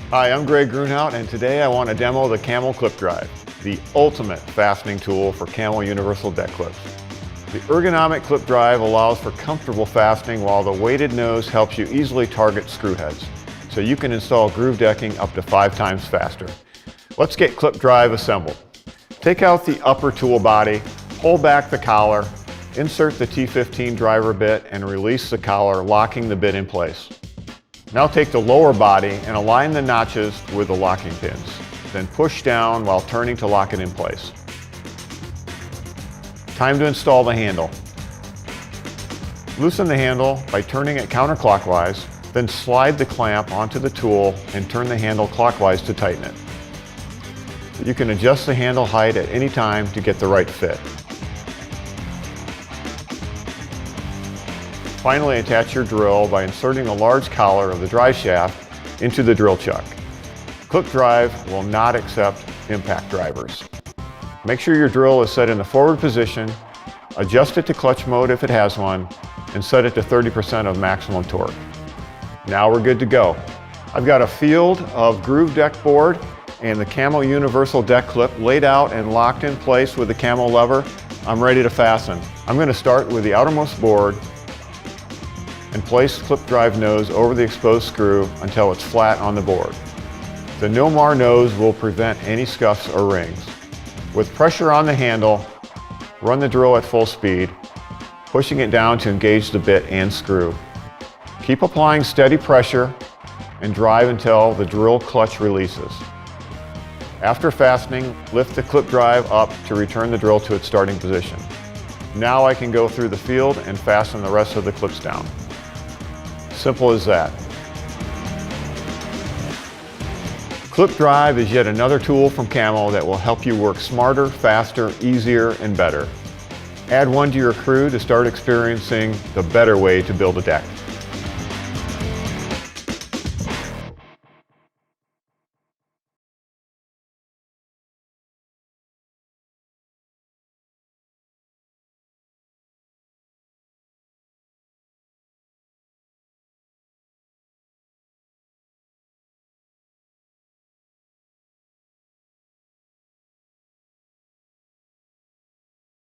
Hi, I'm Greg Grunhout, and today I want to demo the CAMO ClipDRIVE, the ultimate fastening tool for CAMO universal deck clips. The ergonomic clip drive allows for comfortable fastening, while the weighted nose helps you easily target screw heads, so you can install groove decking up to 5 times faster. Let's get ClipDRIVE assembled. Take out the upper tool body, pull back the collar, insert the T15 driver bit, and release the collar, locking the bit in place. Now take the lower body and align the notches with the locking pins. Then push down while turning to lock it in place. Time to install the handle. Loosen the handle by turning it counterclockwise, then slide the clamp onto the tool and turn the handle clockwise to tighten it. You can adjust the handle height at any time to get the right fit. Finally, attach your drill by inserting the large collar of the drive shaft into the drill chuck. ClipDRIVE will not accept impact drivers. Make sure your drill is set in the forward position, adjust it to clutch mode if it has one, and set it to 30% of maximum torque. Now we're good to go. I've got a field of groove deck board and the CAMO universal deck clip laid out and locked in place with the CAMO lever. I'm ready to fasten. I'm going to start with the outermost board and place the ClipDRIVE nose over the exposed screw until it's flat on the board. The no-mar nose will prevent any scuffs or rings. With pressure on the handle, run the drill at full speed, pushing it down to engage the bit and screw. Keep applying steady pressure and drive until the drill clutch releases. After fastening, lift the ClipDRIVE up to return the drill to its starting position. Now I can go through the field and fasten the rest of the clips down. Simple as that. ClipDRIVE is yet another tool from CAMO that will help you work smarter, faster, easier, and better. Add one to your crew to start experiencing the better way to build a deck.